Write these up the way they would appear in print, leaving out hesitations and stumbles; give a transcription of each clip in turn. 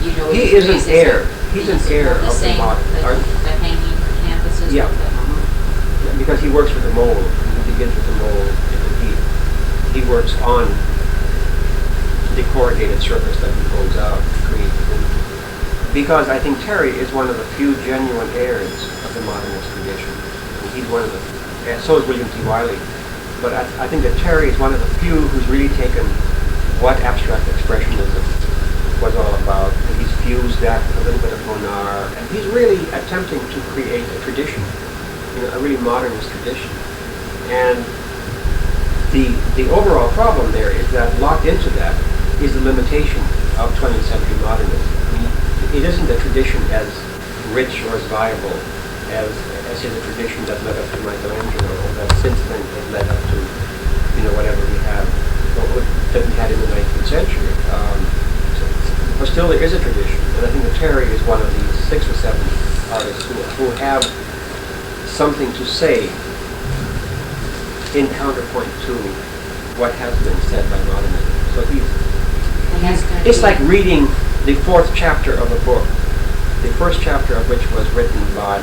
You know, He is an heir. He's an heir of the same, modern. the hanging canvases. Yeah. with the- Yeah, because he works with the mold. He begins with the mold, and he works on the corrugated surface that he pulls out to create the image. Because I think Terry is one of the few genuine heirs of the modernist tradition. And he's one of the, and so is William T. Wiley. But I think that Terry is one of the few who's really taken what abstract expressionism was all about, and he's fused that with a little bit of Bonnard, and he's really attempting to create a tradition, a really modernist tradition. And the overall problem there is that locked into that is the limitation of 20th century modernism. I mean, it isn't a tradition as rich or as viable as in the tradition that led up to Michelangelo, or that since then has led up to, whatever we have, that we had in the 19th century. But still there is a tradition, and I think that Terry is one of these 6 or 7 artists who have something to say in counterpoint to what has been said by modernism. So it's like reading the 4th chapter of a book, the first chapter of which was written by,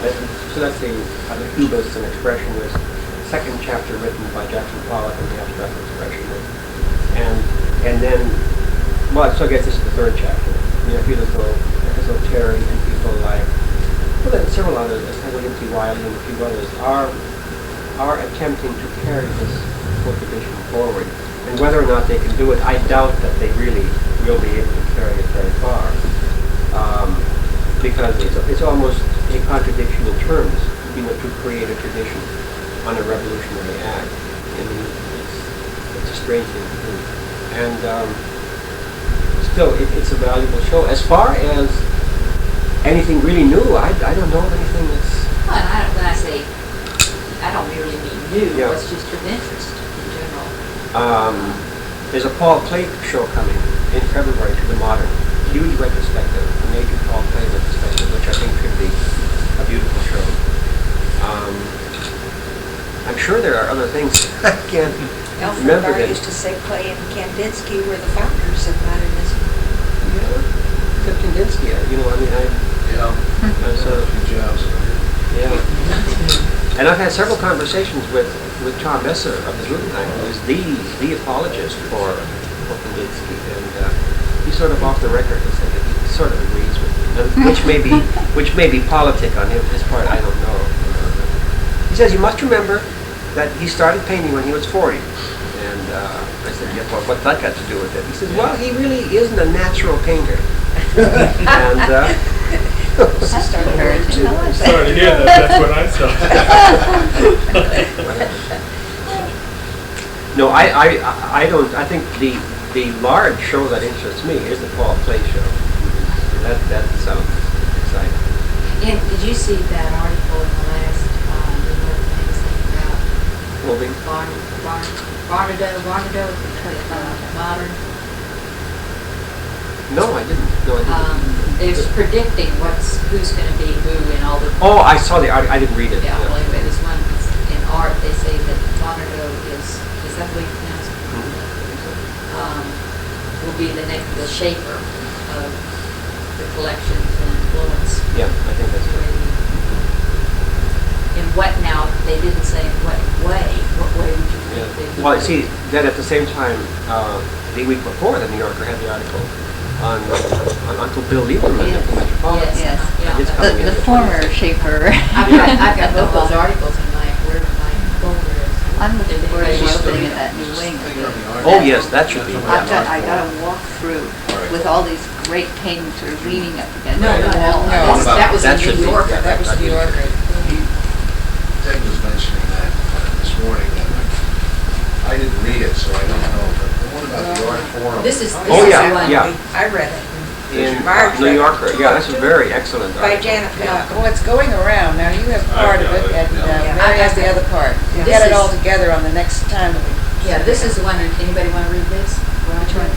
so let's say, the Cubists and Expressionists, the 2nd chapter written by Jackson Pollock and the abstract expressionists, and then, well, so I guess this is the 3rd chapter. I feel as though Terry and people like, well, then several others, like William T. Wiley and a few others, are attempting to carry this whole tradition forward. And whether or not they can do it, I doubt that they really will be able to carry it very far. Because it's almost a contradiction in terms, to create a tradition on a revolutionary act. I mean, it's a strange thing to do. And still, it's a valuable show. As far as anything really new, I don't know of anything that's... Well, and when I say, I don't really mean new, Yeah. it's just of interest in general. There's a Paul Klee show coming in February to the Modern. Huge retrospective, a major Paul Klee retrospective, which I think could be a beautiful show. I'm sure there are other things I can't Alfred remember. Barr used to say Klee and Kandinsky were the founders of modernism. Except Kandinsky, I'm sort of... Yeah. And I've had several conversations with Tom Messer of the Guggenheim, who is the apologist for Kandinsky, and he's sort of off the record to say that he sort of agrees with me, which may be politic on his part, I don't know. He says, you must remember that he started painting when he was 40. And I said, yeah, well, what's that got to do with it? He says, well, he really isn't a natural painter. And Sorry to hear that. That's what I saw. No, I don't. I think the large show that interests me is the Paul Klee show. That sounds exciting. And did you see that article in the last New York magazine about Moving. Barnardo, modern? No, I didn't. It's predicting who's going to be who in all the... Oh, I saw the article. I didn't read it. Yeah, well, anyway, this one in art, they say that Barnardo is that the way you pronounce it? Will be the shaper of the collections and influence. Yeah, I think that's right. In what now? They didn't say in what way. What way would you think they would? Well, see, then at the same time, the week before, the New Yorker had the article on Uncle Bill Lieberman of the Metropolitan. Yes. It's coming in The former shaper. I've got both those articles in my folder. I'm looking forward to opening at that new wing. Oh yes, that should be. I got to walk through with all these great paintings sort of leaning up against No, the wall. that was That in should New be- Yorker. yeah, That was that New should be- Yorker. Ted was mentioning that this morning, and I didn't read it, so I don't know, but what about the art forum? This is Oh, the yeah, one. yeah. I read it. In Marge New read it. Yorker. Yeah, that's a very excellent By article. Janet Yeah, Bell. well, it's going around. Now you have part of it, and Mary has the other part. Yeah. Get This it all is- together on the next time. Yeah, this is the one. Anybody want to read this? Which one?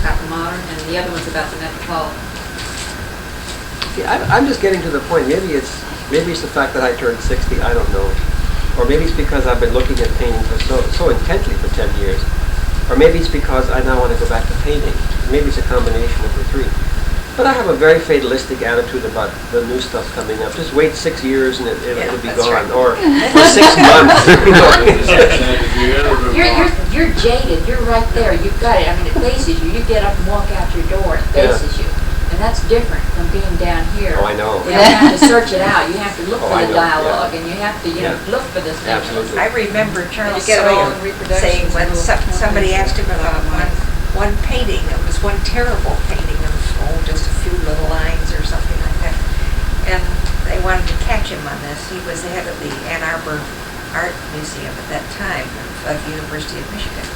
About the modern, and the other one's about the Metropolitan. See, I'm just getting to the point. Maybe it's the fact that I turned 60. I don't know, or maybe it's because I've been looking at painting so intently for 10 years, or maybe it's because I now want to go back to painting. Maybe it's a combination of the three. But I have a very fatalistic attitude about the new stuff coming up. Just wait 6 years and it'll be that's gone, right. or 6 months. You know. You're jaded, you're right there, you've got it, I mean, it faces you, you get up and walk out your door, it Yeah. faces you. And that's different from being down here. Oh, I know. You have to search it out, you have to look Oh, for I the know, yeah. dialogue, and you have to, you know, Yeah. look for this thing. Absolutely. I remember Charles get away Sawyer with reproductions saying when and little somebody asked him about companies. one painting, it was one terrible painting of, just a few little lines or something like that. And they wanted to catch him on this. He was the head of the Ann Arbor Art Museum at that time of University of Michigan.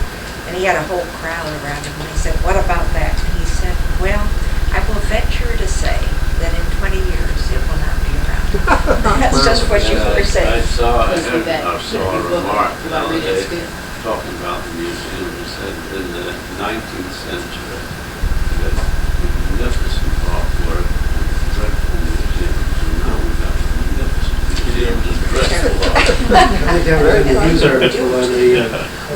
And he had a whole crowd around him, and he said, "What about that?" And he said, "Well, I will venture to say that in 20 years it will not be around." That's just what you were I saying. saw Please read that. a remark You wanna read it, it's nowadays good. talking about the museum. It said in the 19th century that magnificent artwork and dreadful museums, and now we've got magnificent museums and dreadful art. I think that was in the news article on the,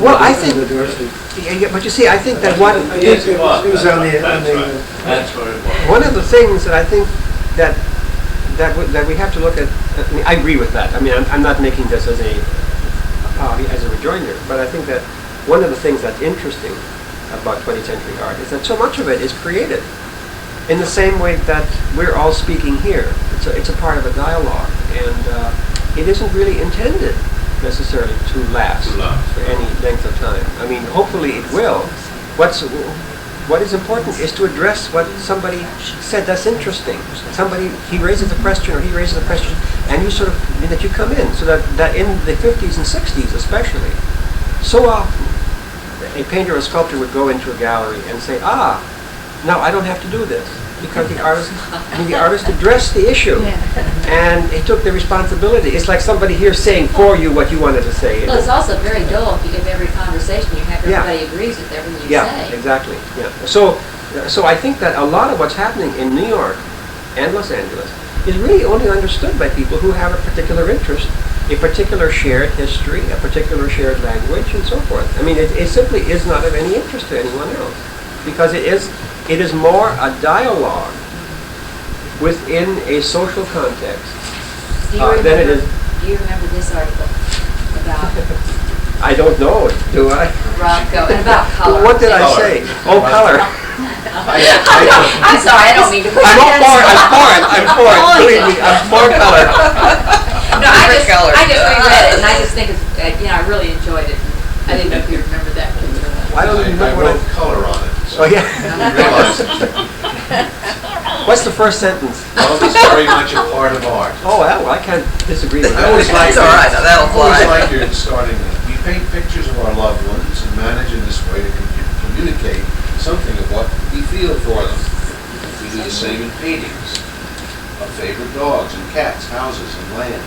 Well, I think- on the Dorsey. Yeah, but you see, I think that one, Yes, it was. It was on the- That's on the- right. That's what it was. one of the things that I think that we have to look at, I mean, I agree with that. I mean, I'm not making this as a rejoinder, but I think that one of the things that's interesting about 20th century art is that so much of it is created in the same way that we're all speaking here. It's a part of a dialogue, and it isn't really intended necessarily to last for any length of time. I mean, hopefully it will. What is important is to address what somebody said that's interesting. He raises a question or he raises a question, and you sort of, that you come in, so that in the 50s and 60s especially, so often a painter or a sculptor would go into a gallery and say, now I don't have to do this, because the artist addressed the issue, and he took the responsibility. It's like somebody here saying for you what you wanted to say. Well, it's also very dull if every conversation you have, Yeah. everybody agrees with everything you Yeah, say. exactly. Yeah. So I think that a lot of what's happening in New York and Los Angeles is really only understood by people who have a particular interest, a particular shared history, a particular shared language, and so forth. I mean, it simply is not of any interest to anyone else, because it is more a dialogue within a social context than it is. Do you remember this article about I don't know, do I? Rocco, and about color? What did I Color. say? Oh, color. I'm sorry, I don't mean to. I'm for it, believe me, I'm for color. No, I just reread it, and I just think it's, I really enjoyed it. I didn't know if you remember that. I don't even I remember what wrote color on it. Oh, yeah. I realized it. What's the first sentence? Well, it's very much a part of art. Oh, well, I can't disagree with I always that. like your starting. We paint pictures of our loved ones and manage in this way to communicate something of what we feel for them. We do the same in paintings of favorite dogs and cats, houses and land,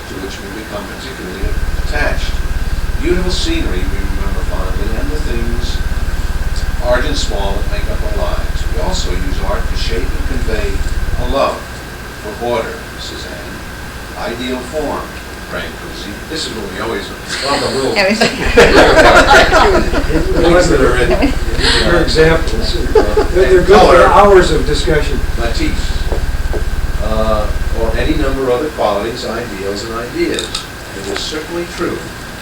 to which we become particularly attached. Beautiful scenery we remember fondly, and the things, large and small, that make up our lives. We also use art to shape and convey a love for order, Suzanne, ideal form, Frank Cousy. This is what we always love a little. Things that are in For examples, they're good color, for hours of discussion. motif, or any number of other qualities, ideals, and ideas. It is certainly true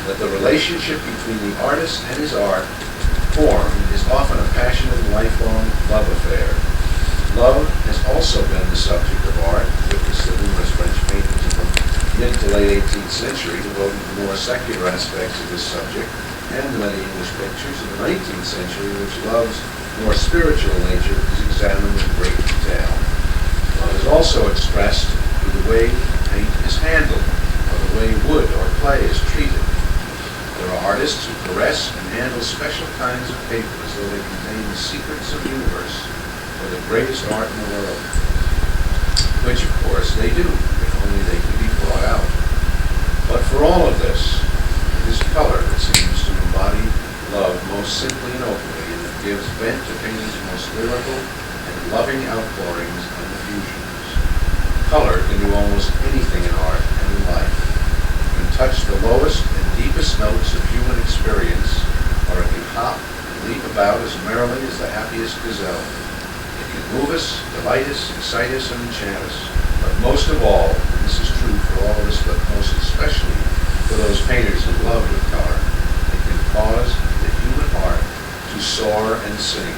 that the relationship between the artist and his art form is often a passionate and lifelong love affair. Love has also been the subject of art. Witness the numerous French paintings of the mid to late 18th century devoted to more secular aspects of this subject, and the many English pictures of the 19th century in which love's more spiritual nature is examined in great detail. Love is also expressed through the way paint is handled, or the way wood or clay is treated. There are artists who caress and handle special kinds of paper as though they contain the secrets of the universe or the greatest art in the world. Which, of course, they do, if only they could be brought out. But for all of this, it is color that seems to embody love most simply and openly, and that gives vent to painting's most lyrical and loving outpourings and effusions. Color can do almost anything in art and in life. It can touch the lowest and deepest notes of human experience, or it can hop and leap about as merrily as the happiest gazelle. It can move us, delight us, excite us, and enchant us. But most of all, and this is true for all of us, but most especially for those painters in love with color, it can cause the human heart to soar and sing.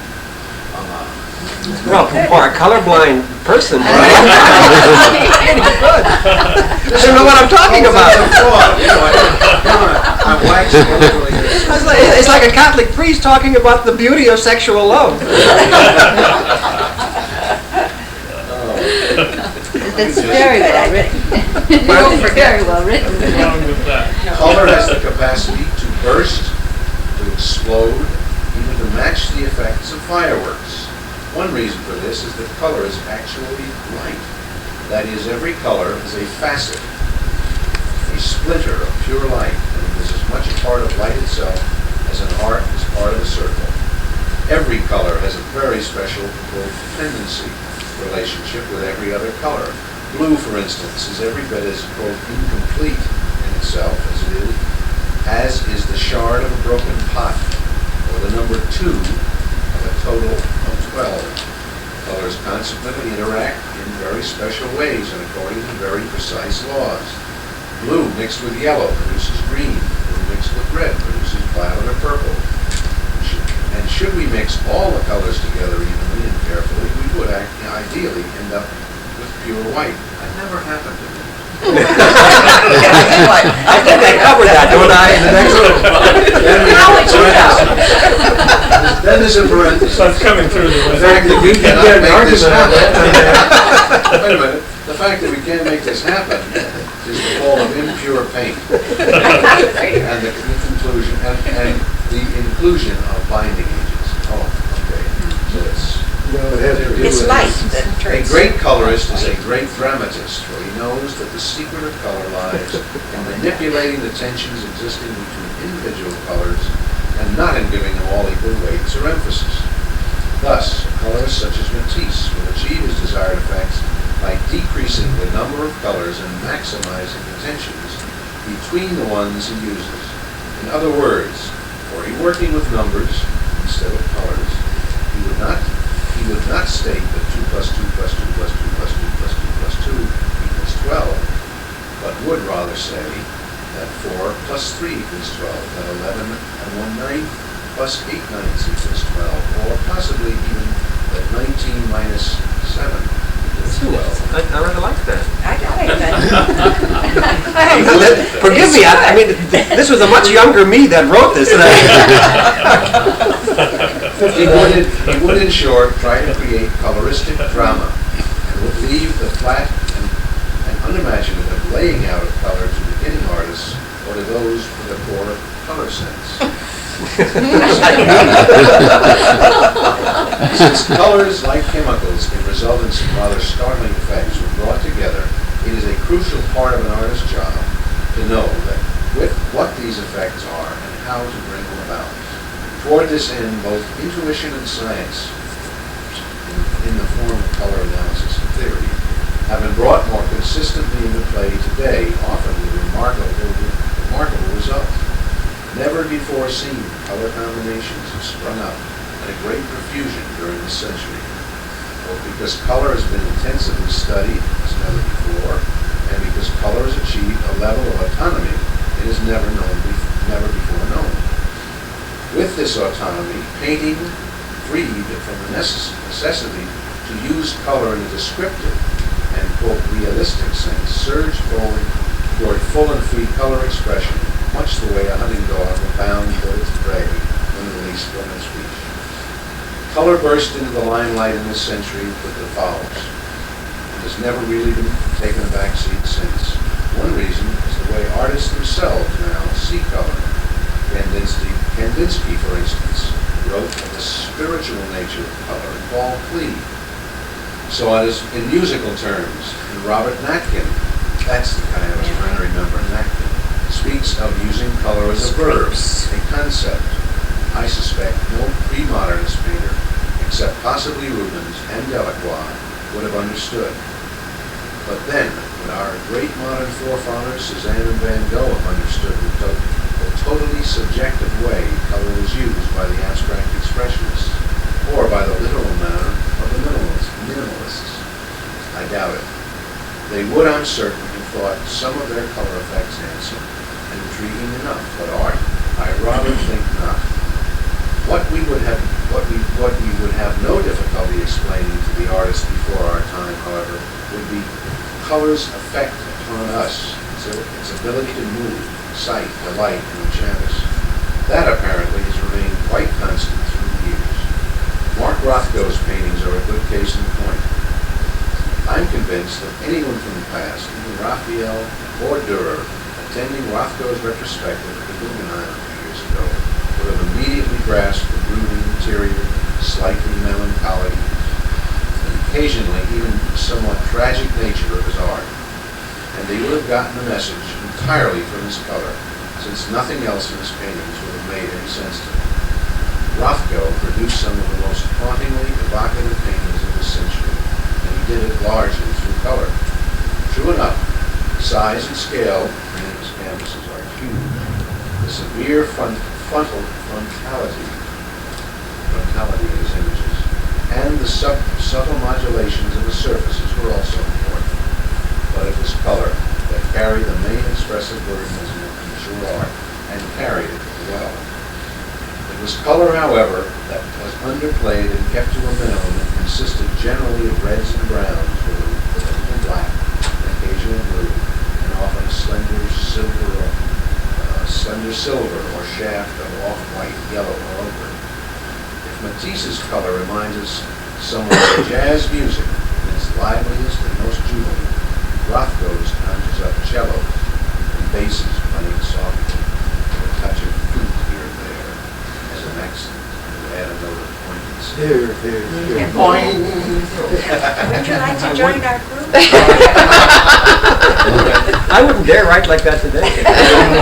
Well, for a colorblind person, I don't know what I'm talking about. I'm waxing literally. It's like a Catholic priest talking about the beauty of sexual love. That's very well written. Very well written. What's wrong with that? Color has the capacity to burst, to explode, even to match the effects of fireworks. One reason for this is that color is actually light. That is, every color is a facet, a splinter of pure light, and it is as much a part of light itself as an arc is part of a circle. Every color has a very special dependency relationship with every other color. Blue, for instance, is every bit as incomplete in itself as is the shard of a broken pot, or the number 2 of a total of 12. Colors consequently interact in very special ways and according to very precise laws. Blue mixed with yellow produces green. Blue mixed with red produces violet or purple. And should we mix all the colors together evenly and carefully, we would ideally end up with pure white. That never happened to me. I think I covered that, don't I? In the next one. Then there's a parenthesis. So it's coming through The the fact that we You can cannot get an make this argument happen. out Wait a minute. The fact that we can't make this happen is the fault of impure paint. And the conclusion, and the inclusion of binding agents. Oh, okay. So it's... No, it has to do It's with... light that A turns. great colorist is a great dramatist, for he knows that the secret of color lies in manipulating the tensions existing between individual colors and not in giving them all equal weights or emphasis. Thus, a colorist such as Matisse will achieve his desired effects by decreasing the number of colors and maximizing the tensions between the ones he uses. In other words, were he working with numbers instead of colors, he would not state that 2 plus 2 plus 2 plus 2 plus 2 plus 2 plus 2 equals 12, but would rather say that 4 plus 3 equals 12, that 11 and 1/9 plus 8/9 equals 12, or possibly even that 19 minus 7 equals 12. I rather like that. I like that. Forgive me, I mean, this was a much younger me that wrote this. He would, in short, try to create coloristic drama, and would leave the flat and unimaginative laying out of color to beginning artists or to those with a poor color sense. Since colors, like chemicals, can result in some rather startling effects when brought together, it is a crucial part of an artist's job to know that what these effects are and how to bring them about. Toward this end, both intuition and science, in the form of color analysis and theory, have been brought more consistently into play today, often with remarkable results. Never before seen color combinations have sprung up in a great profusion during this century. Both because color has been intensively studied as never before, and because color has achieved a level of autonomy it is never before known. With this autonomy, painting, freed from the necessity to use color in a descriptive and, quote, realistic sense, surged forward toward full and free color expression, much the way a hunting dog will bound toward its prey when released from its reach. Color burst into the limelight in this century with the follows, and has never really been taken a backseat since. One reason is the way artists themselves now see color. Kandinsky, for instance, wrote of the spiritual nature of color in Paul Klee. So as in musical terms, and Robert Natkin, that's the guy I was trying to remember, Natkin, speaks of using color as a verb, a concept. I suspect no pre-modernist painter, except possibly Rubens and Delacroix, would have understood. But then, when our great modern forefathers, Cézanne and Van Gogh, have understood the totally subjective way color was used by the abstract expressionists, or by the literal manner of the minimal They would, I'm certain, have thought some of their color effects handsome and intriguing enough, but art, I rather think not. What we would have no difficulty explaining to the artist before our time, however, would be color's effect upon us, its ability to move, sight, delight, and enchant us. That apparently has remained quite constant through the years. Mark Rothko's paintings are a good case in point. I'm convinced that anyone from the past, even Raphael or Dürer, attending Rothko's retrospective at the Guggenheim a few years ago, would have immediately grasped the brooding interior, slightly melancholy, and occasionally even somewhat tragic nature of his art. And they would have gotten the message entirely from his color, since nothing else in his paintings would have made any sense to them. Rothko produced some of the most hauntingly evocative paintings of this century, and he did it largely through color. True enough, size and scale, many of his canvases are huge. The severe frontality of his images, and the subtle modulations of the surfaces were also important. But it was color that carried the main expressive burden as an mature art, and carried it well. It was color, however, that was underplayed and kept to a minimum and consisted generally of reds and browns with a little black, an occasional blue, and often a slender silver or shaft of off-white, yellow, or ochre. If Matisse's color reminds us somewhat of jazz music in its liveliest and most jubilant, Rothko's conjures up cellos and basses playing softly, with a touch of flute here and there as an accent to add a note of poignancy. Here. Would you like to join our group? I wouldn't dare write like that today.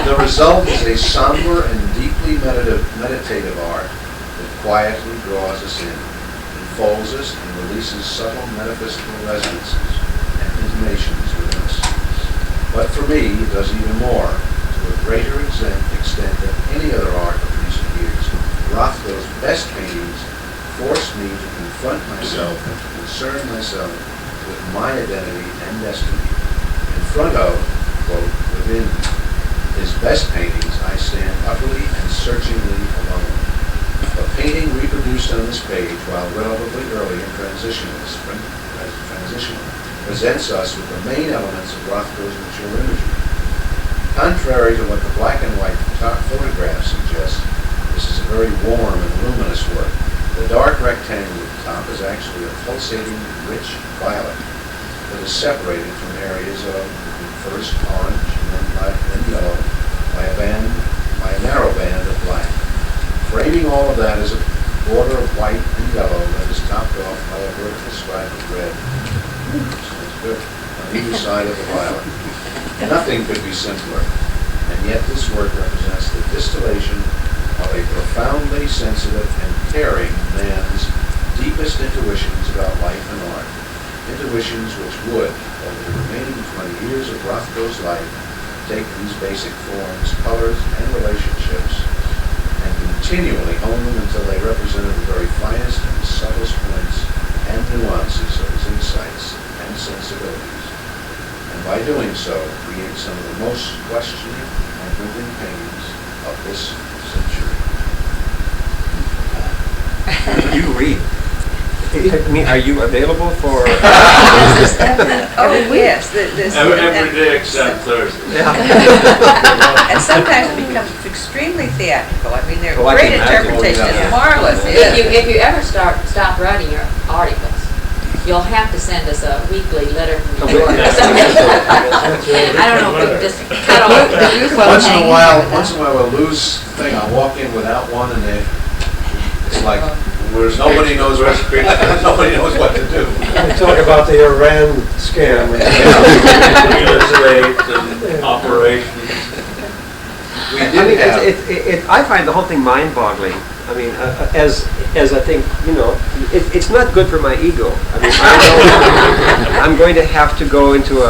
The result is a somber and deeply meditative art that quietly draws us in, enfolds us, and releases subtle metaphysical resonances and intimations within us. But for me, it does even more. To a greater extent than any other art of recent years, Rothko's best paintings forced me to confront myself and to concern myself with my identity and destiny. In front of, quote, within his best paintings, I stand utterly and searchingly alone. A painting reproduced on this page, while relatively early and transitional, presents us with the main elements of Rothko's mature imagery. Contrary to what the black and white photograph suggests, this is a very warm and luminous work. The dark rectangle at the top is actually a pulsating, rich violet that is separated from areas of first orange and then yellow by a narrow band of black. Framing all of that is a border of white and yellow that is topped off by a vertical stripe of red. Sounds good. On either side of the violet. Nothing could be simpler, and yet this work represents the distillation of a profoundly sensitive and caring man's deepest intuitions about life and art. Intuitions which would, over the remaining 20 years of Rothko's life, take these basic forms, colors, and relationships, and continually hone them until they represented the very finest and subtlest points and nuances of his insights and sensibilities. And by doing so, create some of the most questioning and moving paintings of this century. You read. I mean, are you available for? Oh, yes. Every day except Thursday. And sometimes it becomes extremely theatrical. I mean, they're Oh, I great can imagine. interpretations. Yeah. It's marvelous. If you ever stop writing your articles, you'll have to send us a weekly letter from New York or something. I don't know if we can just cut off. Once in a while we'll lose the thing. I'll walk in without one, and it's like, whereas nobody knows nobody knows what to do. We talk about the Iran scam. Real estate and operations. We I did mean, have. I find the whole thing mind-boggling. I mean, as I think, you know, it's not good for my ego. I mean, I know I'm going to have to go into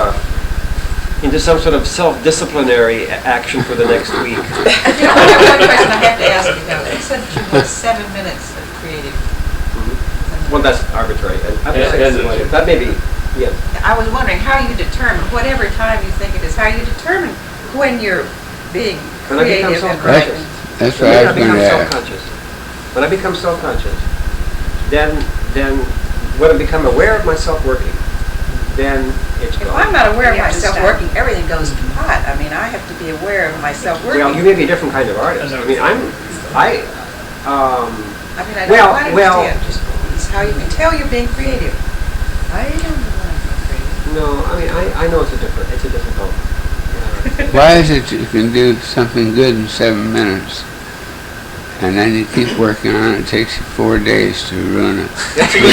some sort of self-disciplinary action for the next week. You know, I have one question I have to ask you though. It said you had 7 minutes of creative. Well, that's arbitrary. That may be Yeah. I was wondering how you determine, whatever time you think it is, how you determine when you're being When I become creative and self-conscious. writing. That's When what I I was become gonna ask. self-conscious. When I become self-conscious, then when I become aware of myself working, then it's If gone. I'm not aware of You have to myself stop. working, everything goes to pot. I mean, I have to be aware of myself working. Well, you may be a different kind of artist. I mean, I mean, I well, don't quite well- understand just it's how you can tell you're being creative. I don't know what I'm afraid. no, I mean, I know it's a difficult. Why is it you can do something good in 7 minutes, and then you keep working on it, it takes you 4 days to ruin it? That's a good.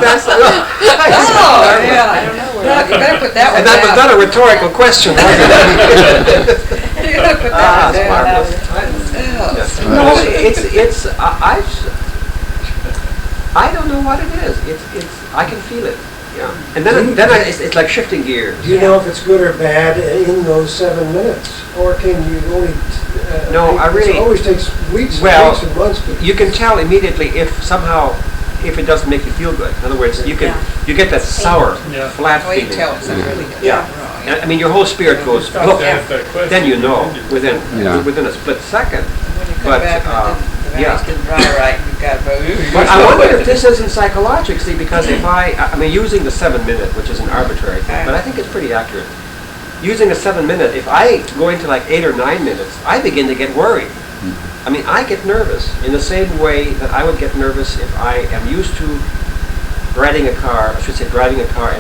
That's the way, I hope that's. Oh, yeah. I don't know where. No, you better put that one And that was down. not a rhetorical question, was it? You better put Ah, that that's one down. marvelous. Oh, Yes. so- No, it's I don't know what it is. It's I can feel it. Yeah. And it's like shifting gears. Do you know if it's good or bad in those 7 minutes? Or can you only... No, I really- It always takes weeks and Well, weeks and months. You can tell immediately if it doesn't make you feel good. In other words, you get that sour, Yeah. flat Well, you feeling. tell it's really good. Yeah. Right. I mean, your whole spirit goes, Stop look, to ask that question. then you know within Yeah. within a split second. When you come But, back and the yeah. rice didn't dry right, you've got to... But I wonder if this isn't psychologically, because if I mean, using the 7 minute, which is an arbitrary thing, but I think it's pretty accurate. Using the 7 minute, if I go into like 8 or 9 minutes, I begin to get worried. I mean, I get nervous in the same way that I would get nervous if I am used to driving a car at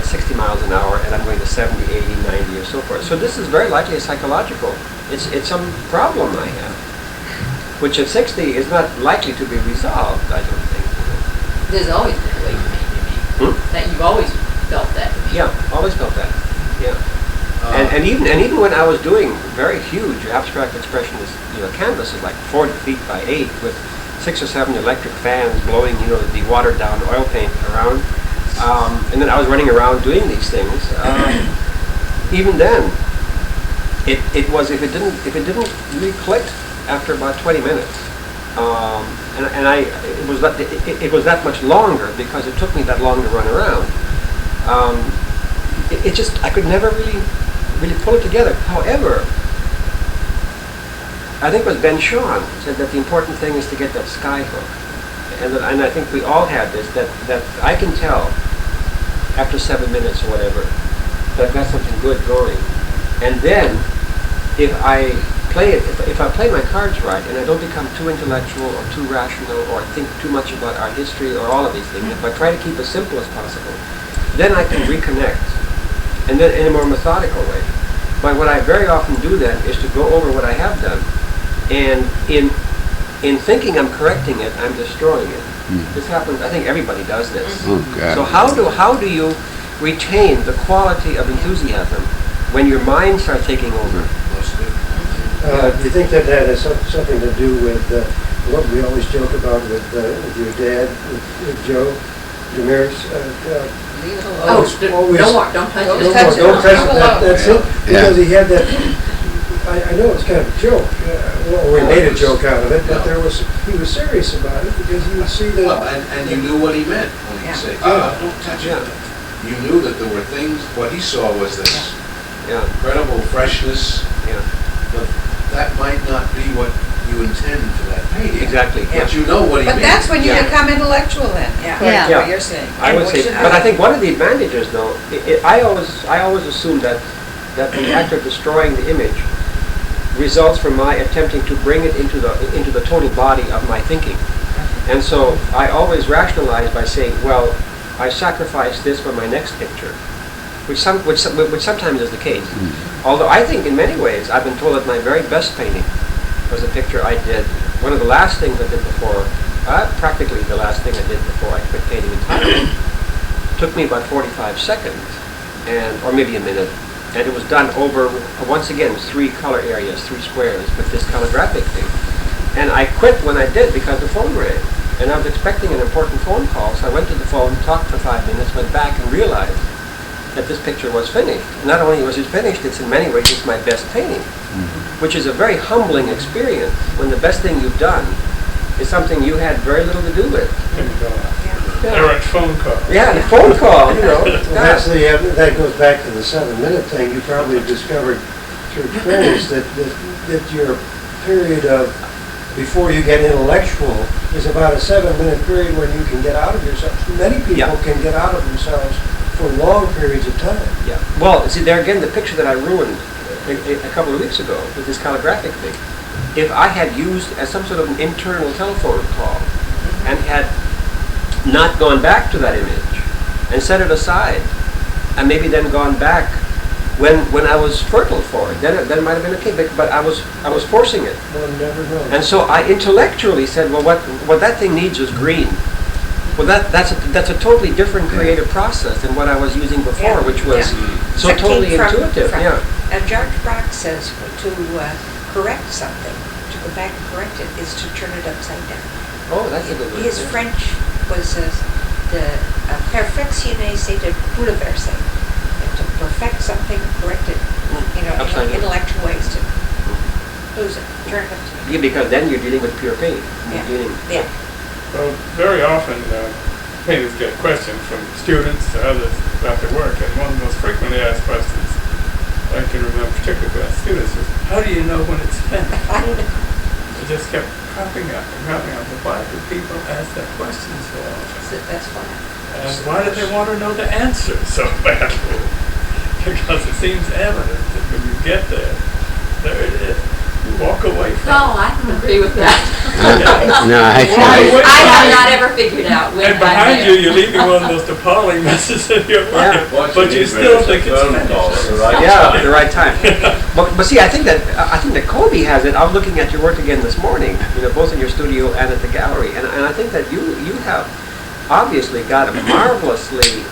60 miles an hour and I'm going to 70, 80, 90 or so forth. So this is very likely psychological. It's some problem I have, which at 60 is not likely to be resolved, I don't think. There's always been a way to make you mean. That you've always felt that. Yeah, always felt that. Yeah. And even when I was doing very huge abstract expressionist, canvases like 40 feet by 8 with 6 or 7 electric fans blowing, the watered down oil paint around, and then I was running around doing these things. Even then, it was if it didn't really click after about 20 minutes, it was that much longer because it took me that long to run around. I could never really pull it together. However, I think it was Ben Shawn said that the important thing is to get that sky hook, and I think we all had this, that I can tell after 7 minutes or whatever that I've got something good going, and then if I play my cards right and I don't become too intellectual or too rational or think too much about art history or all of these things, if I try to keep as simple as possible, then I can reconnect, and then in a more methodical way. But what I very often do then is to go over what I have done, and in thinking I'm correcting it, I'm destroying it. This happens. I think everybody does this. Oh, God. So how do you retain the quality of enthusiasm when your mind starts taking over? Do you think that has something to do with what we always joke about with your dad, with Joe Demaris? Leave it Oh, alone. don't touch No it. more, touch it. don't touch it. Alone. That's it. Yeah. Because he had that. I know it's kind of a joke. We made a joke out of it, but he was serious about it because you would see that. Well, and you knew what he meant when he Yeah. said, Yeah. don't touch Yeah. it. You knew that there were things, what he saw was this Yeah, incredible freshness, yeah, but that might not be what you intend for that painting. exactly. Yeah. But you know what he But meant. that's when you Yeah. become intellectual then, according to Yeah. what you're saying. I And would what say, should but I happen. think one of the advantages, though, I always assume that the act of destroying the image results from my attempting to bring it into the total body of my thinking, and so I always rationalize by saying, well, I sacrificed this for my next picture, which sometimes is the case. Although I think in many ways I've been told that my very best painting was a picture I did. One of the last things I did before, practically the last thing I did before I quit painting entirely, took me about 45 seconds, or maybe a minute, and it was done over, once again, 3 color areas, 3 squares with this calligraphic thing. And I quit when I did because the phone rang, and I was expecting an important phone call, so I went to the phone, talked for 5 minutes, went back and realized that this picture was finished. Not only was it finished, it's in many ways it's my best painting, which is a very humbling experience when the best thing you've done is something you had very little to do with. Errant phone call. Yeah, the phone call, you know. Well, that's that goes back to the 7-minute thing. You probably discovered through experience that your period of before you get intellectual is about a 7-minute period when you can get out of yourself. Many people can get out of themselves for long periods of time. Yeah. Well, see, there again, the picture that I ruined a couple of weeks ago with this calligraphic thing. If I had used as some sort of an internal telephone call and had not gone back to that image and set it aside and maybe then gone back when I was fertile for it, then it might have been okay. But I was forcing it. One never knows. And so I intellectually said, well, what that thing needs is green. Well, that's a totally different creative process than what I was using before, which was so That totally came from- intuitive. from- Yeah. And George Brock says to correct something, to go back and correct it, is to turn it upside down. Oh, that's a good one. His yeah. French was the perfectionner, c'est de bouleverser. To perfect something, correct it, Upside down. intellectual ways to lose it, turn it upside down. Yeah, because then you're dealing with pure pain. You're dealing. Yeah. Well, very often, painters get questions from students to others about their work, and one of the most frequently asked questions I can remember, particularly for students, was, how do you know when it's finished? It just kept cropping up and cropping up. Why do people ask that question so often? That's fine. And why do they want to know the answer so badly? Because it seems evident that when you get there it is. You walk away from No, I don't agree with that. No, I think, I have not ever figured out when And I'm behind there. you're leaving one of the most appalling messes in your life, but you still think it's finished. Yeah, at the right time. But see, I think that Kobe has it. I'm looking at your work again this morning, both in your studio and at the gallery, and I think that you have obviously got a marvelously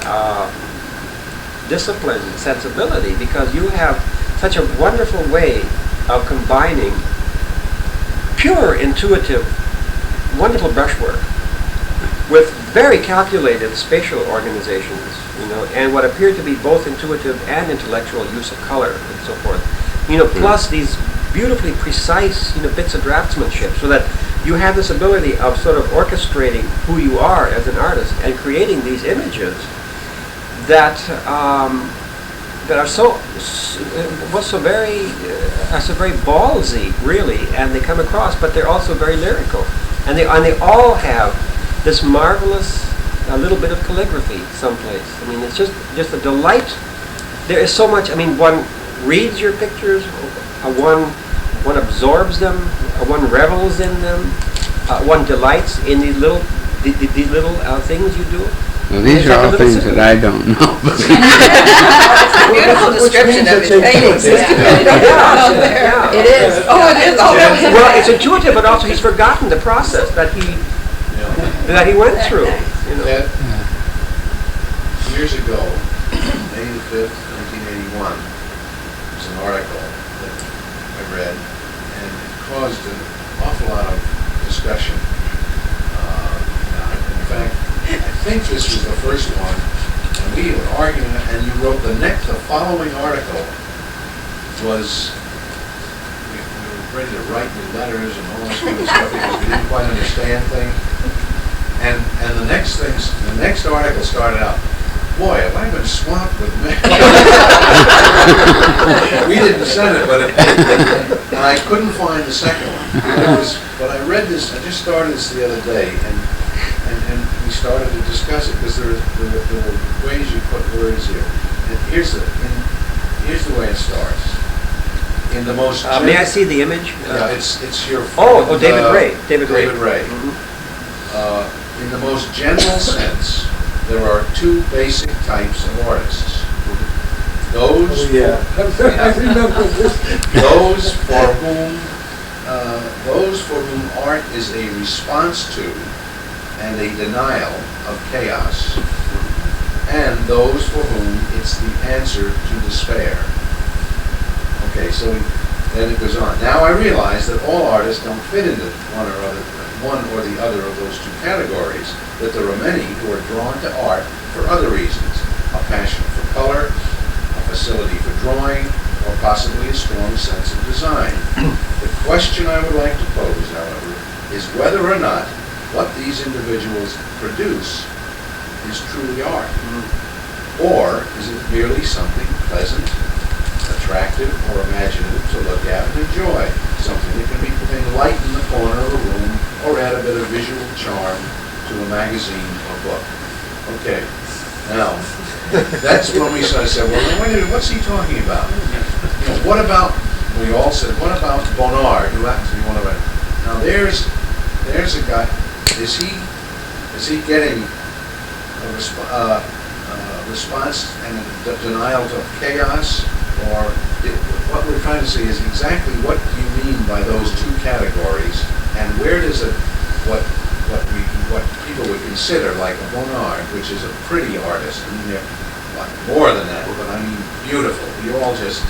disciplined sensibility, because you have such a wonderful way of combining pure, intuitive, wonderful brushwork with very calculated spatial organizations, and what appear to be both intuitive and intellectual use of color and so forth. Plus these beautifully precise, bits of draftsmanship, so that you have this ability of sort of orchestrating who you are as an artist and creating these images that are so very ballsy, really, and they come across, but they're also very lyrical, and they all have this marvelous little bit of calligraphy someplace. I mean, it's just a delight. There is so much. I mean, one reads your pictures, one absorbs them, one revels in them, one delights in these little things you do. well, these are all things that I don't know. Beautiful description of his paintings. Yeah. It is. Oh, it is. Oh, Well, it's intuitive, but also he's forgotten the process that he went through. Ted, years ago, May the 5th, 1981, was an article that I read, and it caused an awful lot of discussion. In fact, I think this was the first one, and we were arguing, and you wrote the following article was, we were ready to write you letters and all this kind of stuff because we didn't quite understand things. And the next article started out, boy, have I been swamped with mail. We didn't send it, and I couldn't find the second one. But I read this, I just started this the other day, and we started to discuss it, because there were ways you put words here. And here's the way it starts. In the most May I see the image? yeah, it's your David Ray. David Ray. David Ray. Mhm. In the most general sense, there are two basic types of artists. Those I remember this. those for whom art is a response to and a denial of chaos, and those for whom it's the answer to despair. Okay, so then it goes on. Now I realize that all artists don't fit into one or the other of those two categories, that there are many who are drawn to art for other reasons: a passion for color, a facility for drawing, or possibly a strong sense of design. The question I would like to pose, however, is whether or not what these individuals produce is truly art. Or is it merely something pleasant, attractive, or imaginative to look at and enjoy? Something that can be put in light in the corner of a room or add a bit of visual charm to a magazine or book. Okay, now, that's when we sort of said, well, wait a minute, what's he talking about? You know, what about, we all said, what about Bonnard, who happens to be one of our, now there's a guy, is he getting a response and a denial of chaos, or what we're trying to say is exactly what do you mean by those two categories, and where does it, what people would consider like a Bonnard, which is a pretty artist. I mean, they're more than that, but I mean beautiful. We all just,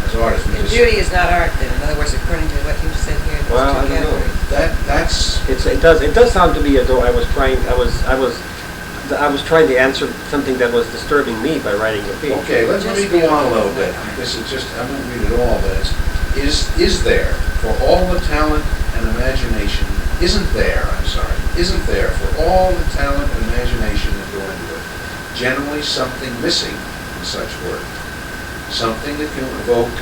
as artists, we And just. beauty is not art then, in other words, according to what you said here. those Well, two I don't know. categories. That's. It does sound to me as though I was trying to answer something that was disturbing me by writing a piece. Okay, let me go on a little bit. This is just, I won't read it all, but is there, for all the talent and imagination, isn't there for all the talent and imagination that go into it, generally something missing in such work? Something that can evoke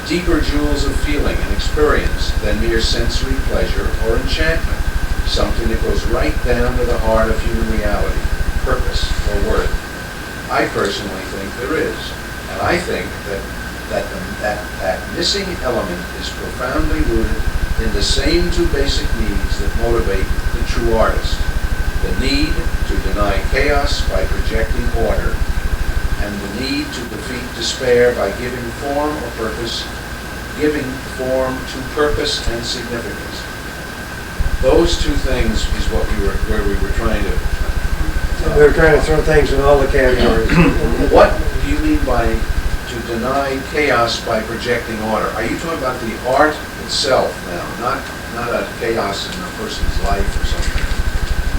deeper jewels of feeling and experience than mere sensory pleasure or enchantment. Something that goes right down to the heart of human reality, purpose, or worth. I personally think there is. And I think that missing element is profoundly rooted in the same two basic needs that motivate the true artist. The need to deny chaos by projecting order, and the need to defeat despair by giving form to purpose and significance. Those two things is where we were trying to. We're trying to throw things in all the categories. What do you mean by to deny chaos by projecting order? Are you talking about the art itself now, not a chaos in a person's life or something?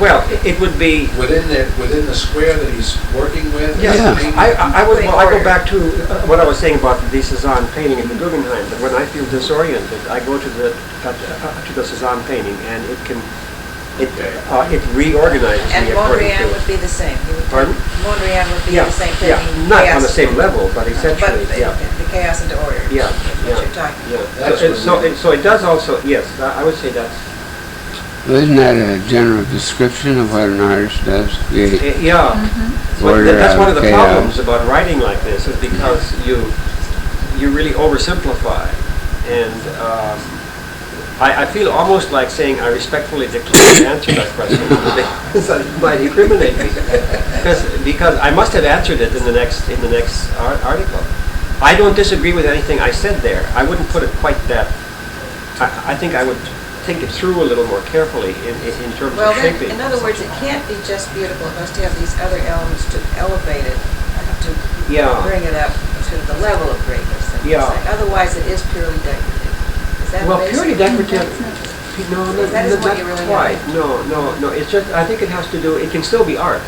Well, it would be. Within the square that he's working with? Yes, Yeah. I go back to what I was saying about the Cézanne painting in the Guggenheim, that when I feel disoriented, I go to the Cézanne painting, and it reorganizes And me according Mondrian to. would be the same. He would Pardon? Mondrian would be Yeah, the same thing. yeah, not on the same level, but essentially, But yeah. the chaos into order. Yeah, Is what yeah. you're talking about. Yeah, That's so it does also, yes, I would say that's, Well, isn't that a general description of what an artist does? Create yeah. But order that's out one of of the chaos. problems about writing like this, is because you really oversimplify. And I feel almost like saying I respectfully decline to answer that question, because that might incriminate me. Because I must have answered it in the next article. I don't disagree with anything I said there. I wouldn't put it quite that. I think I would think it through a little more carefully in terms Well, of then, shaping. in other words, it can't be just beautiful. It must have these other elements to elevate it, to Yeah. bring it up to the level of greatness. so to Yeah. say. Otherwise, it is purely decorative. Is that Well, basic? purely decorative. No, That isn't what you not really quite. want. No. It's just, I think it has to do. It can still be art,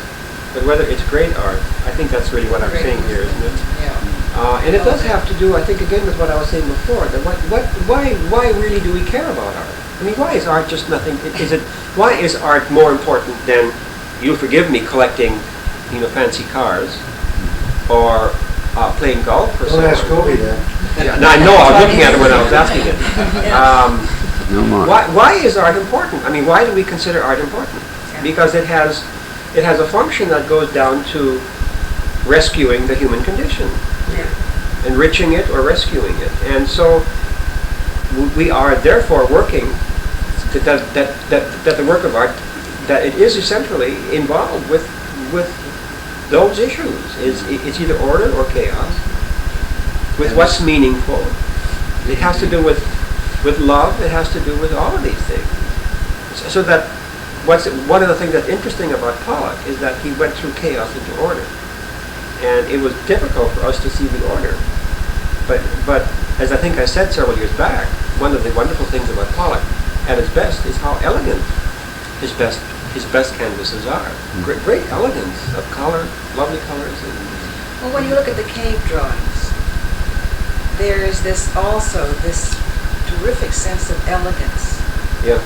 but whether it's great art, I think that's really what I'm Great. saying here, isn't it? Yeah. And it does have to do, I think, again with what I was saying before. That why really do we care about art? I mean, why is art just nothing? Why is art more important than, you'll forgive me, collecting, fancy cars, or playing golf or Don't something? ask Kobe that. Yeah, no, I know. I was looking at it when I was asking it. No more. Why is art important? I mean, why do we consider art important? Because it has a function that goes down to rescuing the human condition, enriching it or rescuing it, and so we are therefore working that the work of art, that it is essentially involved with those issues. It's either order or chaos. With what's meaningful, it has to do with love. It has to do with all of these things. So that one of the things that's interesting about Pollock is that he went through chaos into order, and it was difficult for us to see the order. But as I think I said several years back, one of the wonderful things about Pollock at his best is how elegant his best canvases are. Great elegance of color, lovely colors. Well, when you look at the cave drawings, there is this terrific sense of elegance. Yeah,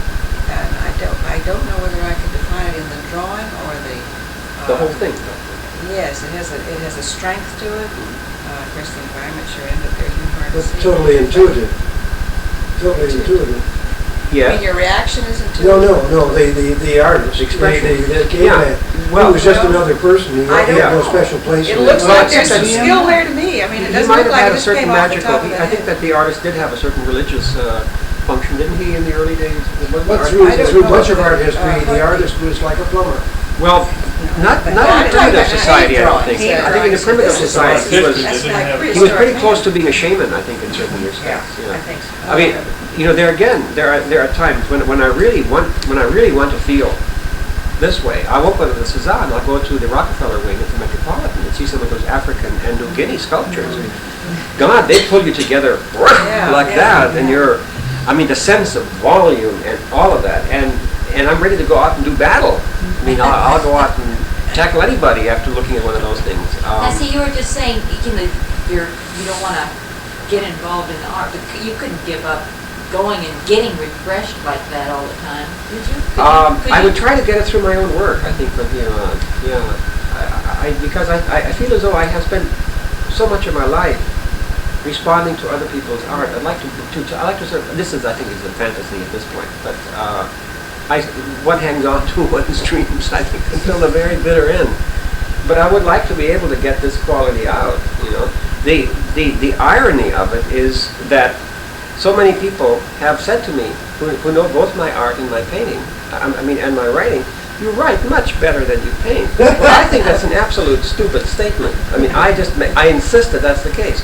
And I don't know whether I can define it in the drawing or the whole thing. Yes, it has a strength to it. Of course, the environments you're in, but they're hard to It's see. totally intuitive. Totally intuitive. I mean, Yeah. your reaction is intuitive? No, the artist. Expression. The Yeah. caveman. Well, He was just well, another person. He I had don't no know. special place. It in looks Well, like except there's some that skill there to me. I mean, it He doesn't might look have had like a it just certain came off the magical, top of the I think head. that the artist did have a certain religious function, didn't he, in the early days? But I don't through know much of if art it, history, the but- artist was like a plumber. Well, not But in not the primitive like a society, I don't drawing. think. Hand I think in the drawings. primitive This is society, he was, That's Didn't like have- he was pretty prehistoric close to man. being a shaman, I think, in certain Yeah, respects, you know. I think so. I mean, you know, there again, there are times when I really want to feel this way. I won't go to the Cezanne. I'll go to the Rockefeller wing at the Metropolitan and see some of those African and New Guinea sculptures. God, they pull you together like that, and I mean, the sense of volume and all of that, and I'm ready to go out and do battle. I mean, I'll go out and tackle anybody after looking at one of those things. Now, see, you were just saying, you don't want to get involved in the art, but you couldn't give up going and getting refreshed like that all the time, would you? Could I you? would try to get it through my own work, I think, from here on. Yeah, because I feel as though I have spent so much of my life responding to other people's art. I'd like to sort of, this is, I think, is a fantasy at this point, but one hangs on to one's dreams, I think, until the very bitter end. But I would like to be able to get this quality out, you know. The irony of it is that so many people have said to me, who know both my art and my painting, and my writing, you write much better than you paint. Well, I think that's an absolute stupid statement. I mean, I insist that that's the case.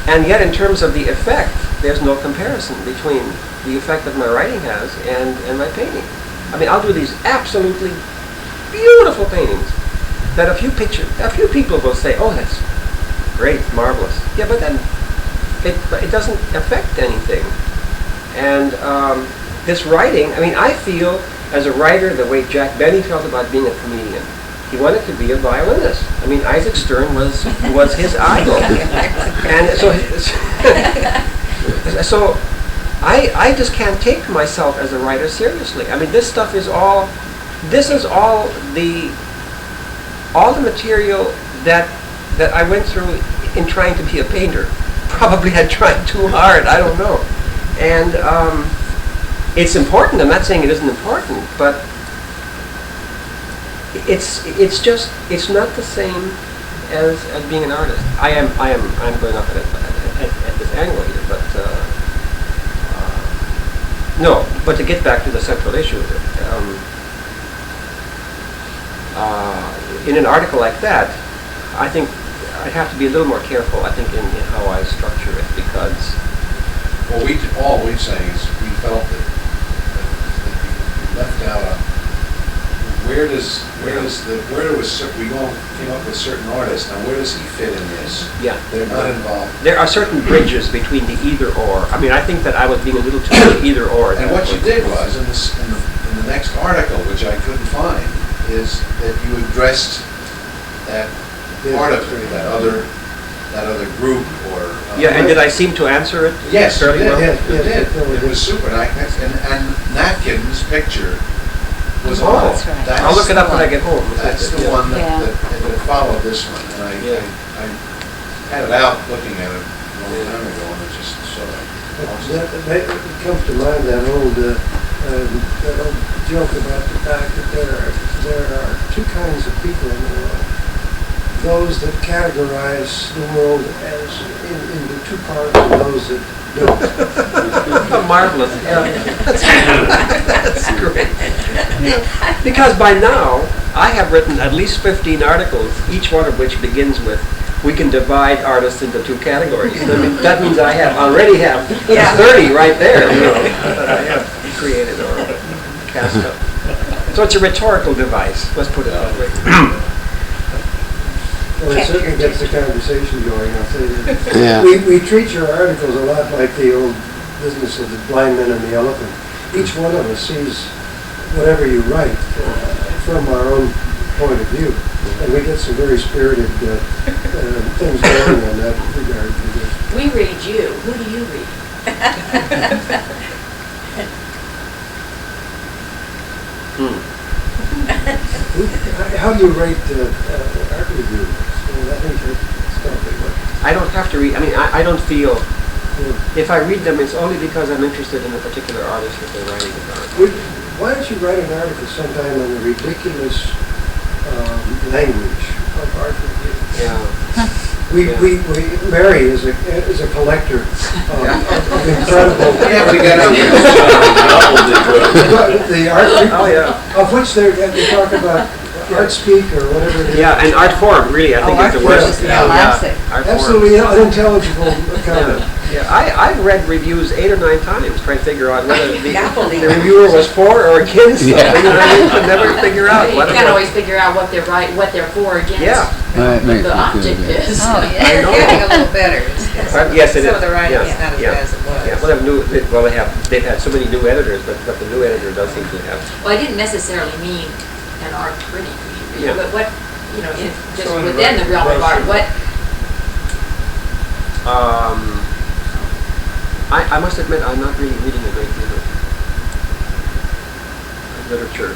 And yet, in terms of the effect, there's no comparison between the effect that my writing has and my painting. I mean, I'll do these absolutely beautiful paintings that a few people will say, "Oh, that's great, marvelous." Yeah, but then it doesn't affect anything. And this writing, I mean, I feel as a writer the way Jack Benny felt about being a comedian. He wanted to be a violinist. I mean, Isaac Stern was his idol. And so I just can't take myself as a writer seriously. I mean, this is all the material that I went through in trying to be a painter. Probably I tried too hard, I don't know. And it's important, I'm not saying it isn't important, but it's not the same as being an artist. I'm going up at this angle here, but no. But to get back to the central issue, in an article like that, I think I'd have to be a little more careful. I think in how I structure it, because all we're saying is we felt that you left out where we came up with certain artists. Now, where does he fit in this? Yeah, They're not involved. there are certain bridges between the either or. I mean, I think that I was being a little too either or. And what you did was, in the next article, which I couldn't find, is that you addressed that part of it, that other group, or Yeah, and did I seem to answer it yes, fairly well? Yes, you did. yes, It was super. And Natkin's picture was Oh, on. that's right. I'll look it up when I get home. That's the Yeah. one Yeah. that followed this one, and I had it out looking at it a long time ago, and it just sort of. It comes to mind that old joke about the fact that there are two kinds of people in the world. Those that categorize the world as into two parts, and those that don't. Marvelous. Yeah. That's great. Because by now, I have written at least 15 articles, each one of which begins with, "We can divide artists into two categories." I mean, that means I already have 30 right there, you know, that I have created or cast up. So it's a rhetorical device, let's put it that way. Well, it certainly gets the conversation going, I'll say that. Yeah. We treat your articles a lot like the old business of the blind man and the elephant. Each one of us sees whatever you write from our own point of view. And we get some very spirited things going in that regard. We read you. Who do you read? How do you rate art reviews? I think that's probably what. I don't have to read, I mean, I don't feel, if I read them, it's only because I'm interested in a particular artist that they're writing about. Why don't you write an article sometime on the ridiculous language of art reviews? Yeah. Mary is a collector of incredible. Yeah, we got the art, Oh, yeah. of which they talk about art speak or whatever it is. Yeah, and art form, really, I think is the worst. classic. Art form. Absolutely unintelligible comment. Yeah, I've read reviews 8 or 9 times trying to figure out whether the Napoli. reviewer was for or against something. Yeah. You know what I mean? Could never figure out You what it can't was. always figure out what they're what they're for or against. Yeah. Well, that makes The me feel object good. is. Oh, I yeah. know. Getting a little better. Yes, it is. Some of the writing's Yeah, not as yeah. bad as it was. Yeah, they've had so many new editors, but the new editor does seem to have. Well, I didn't necessarily mean an art critic, Yeah. but what, just So in within the realm of art, Russian. what, I must admit, I'm not really reading a great deal of literature.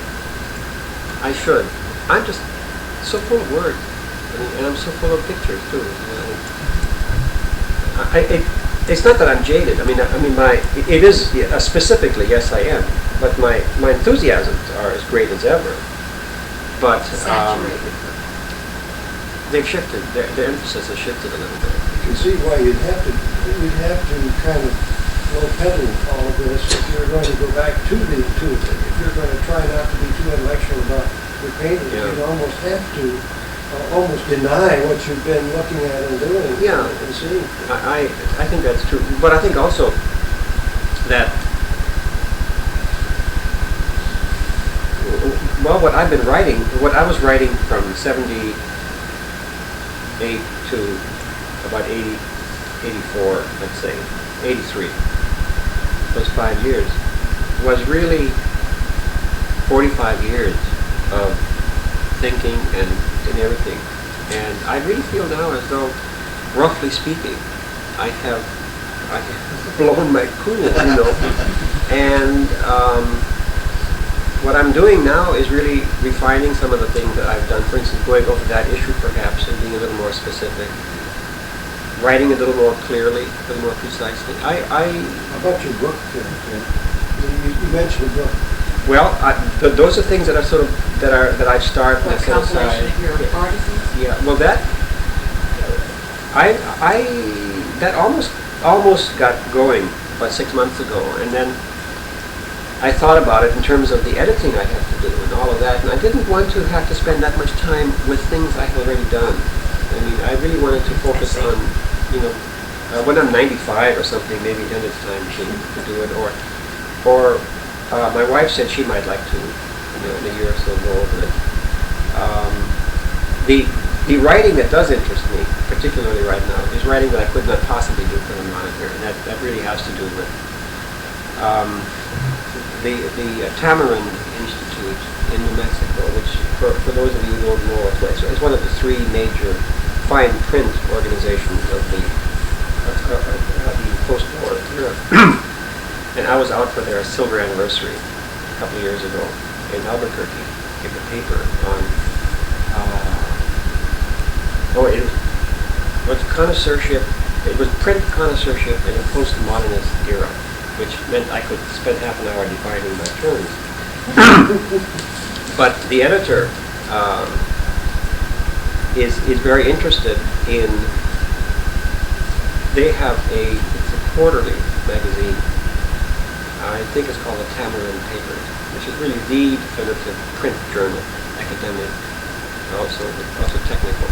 I should. I'm just so full of words, and I'm so full of pictures too. It's not that I'm jaded. I mean, it is specifically, yes, I am. But my enthusiasms are as great as ever. But saturated. they've shifted. Their emphasis has shifted a little bit. You can see why you'd have to kind of low pedal all of this if you're going to go back to the if you're going to try not to be too intellectual about your painting. Yeah. You'd almost have to almost deny what you've been looking at and doing. Yeah. And seeing. I think that's true. But I think also that what I've been writing, what I was writing from 78 to about 80, 84, let's say, 83, those 5 years, was really 45 years of thinking and everything. And I really feel now as though, roughly speaking, I have blown my cool, and what I'm doing now is really refining some of the things that I've done. For instance, going over that issue perhaps and being a little more specific, writing a little more clearly, a little more precisely. How about your book? You mentioned a book. Well, those are things that are sort of that I've started and I What set aside. compilation of your articles? Yeah. Well, that that almost got going about 6 months ago, and then I thought about it in terms of the editing I have to do and all of that, and I didn't want to have to spend that much time with things I had already done. I mean, I really wanted to focus on, when I'm 95 or something, maybe then it's time to do it, or my wife said she might like to, in a year or so go over it. The writing that does interest me, particularly right now, is writing that I could not possibly do for the monitor, and that really has to do with the Tamarind Institute in New Mexico, which for those of you who don't know, it's one of the 3 major fine print organizations of the post-war era. And I was out for their silver anniversary a couple of years ago in Albuquerque, gave a paper on it was connoisseurship. It was print connoisseurship in a postmodernist era, which meant I could spend half an hour defining my terms. But the editor is very interested in. They have it's a quarterly magazine. I think it's called the Tamarind Papers, which is really the definitive print journal, academic, also technical.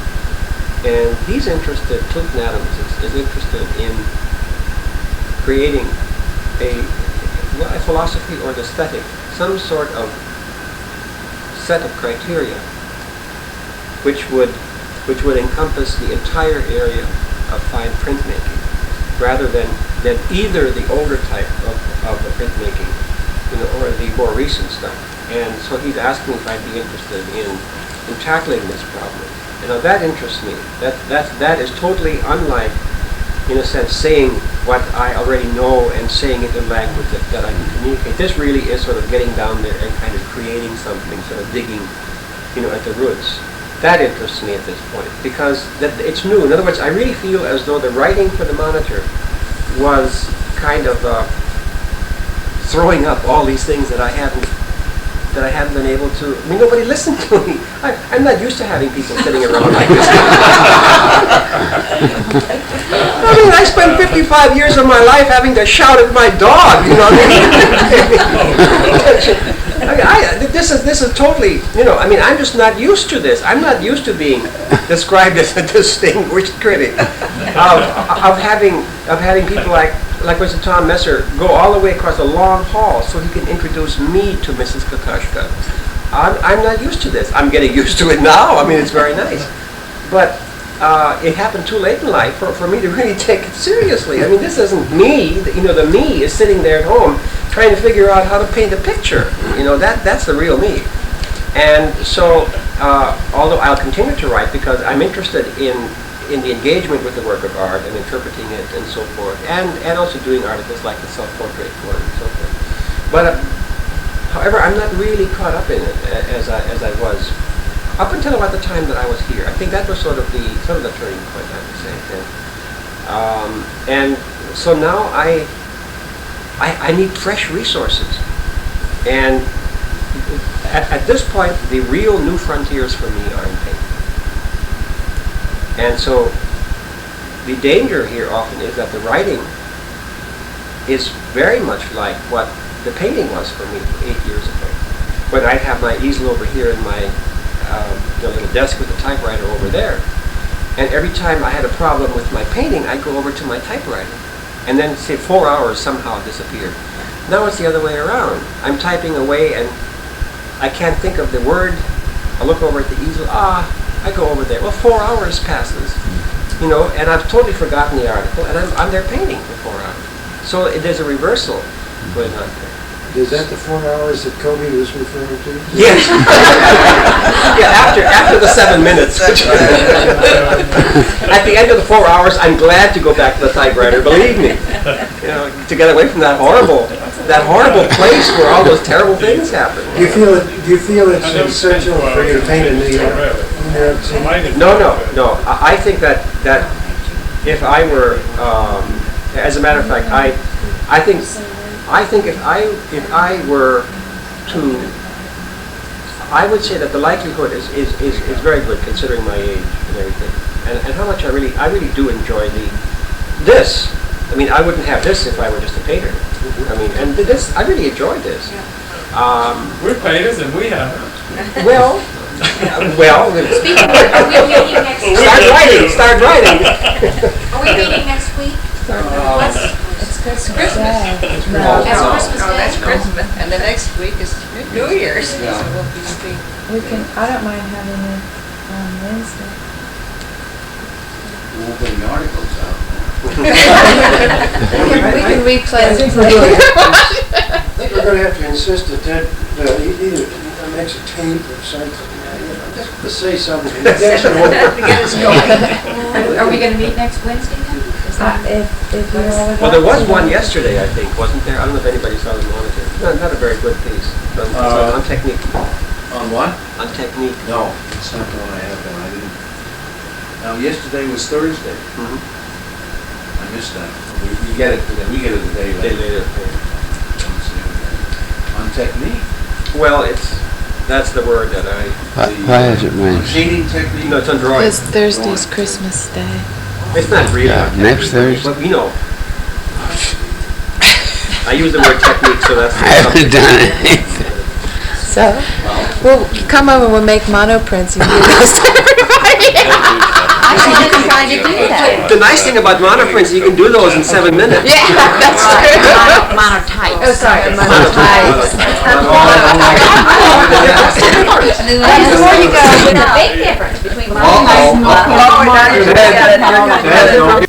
And he's interested, Clinton Adams is interested in creating a philosophy or an aesthetic, some sort of set of criteria which would encompass the entire area of fine printmaking, rather than either the older type of the printmaking, or the more recent stuff. And so he's asking if I'd be interested in in tackling this problem. You know, that interests me. That is totally unlike, in a sense, saying what I already know and saying it in language that I can communicate. This really is sort of getting down there and kind of creating something, sort of digging, you know, at the roots. That interests me at this point because it's new. In other words, I really feel as though the writing for the Monitor was kind of throwing up all these things that I haven't been able to. I mean, nobody listened to me. I'm not used to having people sitting around like this. I mean, I spent 55 years of my life having to shout at my dog. You know what I mean? This is totally. You know, I mean, I'm just not used to this. I'm not used to being described as a distinguished critic of having people like Mr. Tom Messer go all the way across a long hall so he can introduce me to Mrs. Kokoschka. I'm not used to this. I'm getting used to it now. I mean, it's very nice. But it happened too late in life for me to really take it seriously. I mean, this isn't me. You know, the me is sitting there at home trying to figure out how to paint a picture. You know, that's the real me. And so, although I'll continue to write because I'm interested in the engagement with the work of art and interpreting it and so forth, and also doing articles like the self-portrait one and so forth. But however, I'm not really caught up in it as I was up until about the time that I was here. I think that was sort of the turning point, I would say. And so now I need fresh resources, and at this point, the real new frontiers for me are in painting. And so the danger here often is that the writing is very much like what the painting was for me 8 years ago. When I'd have my easel over here and my little desk with the typewriter over there. And every time I had a problem with my painting, I'd go over to my typewriter. And then, say, 4 hours somehow disappeared. Now it's the other way around. I'm typing away and I can't think of the word. I look over at the easel. I go over there. Well, 4 hours passes, you know, and I've totally forgotten the article, and I'm there painting for 4 hours. So there's a reversal going on there. Is that the 4 hours that Kobe was referring to? Yes. Yeah, after the 7 minutes. At the end of the 4 hours, I'm glad to go back to the typewriter. Believe me, you know, to get away from that horrible place where all those terrible things happen. Do you feel it's essential for you to paint in New York? No. I think that if I were, as a matter of fact, I think if I were to, I would say that the likelihood is very good considering my age and everything, and how much I really do enjoy this. I mean, I wouldn't have this if I were just a painter. I mean, and this, I really enjoyed this. We're painters and we have it. Well, Speaking of, are we meeting next week? Start writing. Are we meeting next week? It's Christmas Day. No. That's Christmas Oh, Day? that's Christmas, and the next week is New Year's. Yeah. So we'll be We can, I don't mind having it on Wednesday. We won't put any articles out. We can replay. I think we're going to have to insist that either makes a tape or something. Just to say something. to get us going. Are we going to meet next Wednesday then? Is that- If you all would Well, there like was to. one yesterday, I think, wasn't there? I don't know if anybody saw the Monitor. Not a very good piece. But it's on technique. On what? On technique. No, it's not the one I have, and I didn't. Now, yesterday was Thursday. Mhm. I missed that. We get it today. We get it a day Day later. later. On technique. Well, that's the word that I. Why is it On Wednesday? shading technique. No, it's on drawing. Because Thursday's Christmas Day. It's not really. Yeah, on next technique, Thursday. But you know, I use the word technique, so that's. I haven't done anything. So, we'll come over and we'll make monoprints and give those to everybody. I should have tried to do that. The nice thing about monoprints, you can do those in 7 minutes. Yeah, that's true. Monotype. Oh, sorry, Monotype. And the more you go, there's a big difference between monotype and monotype. Oh, now you got it.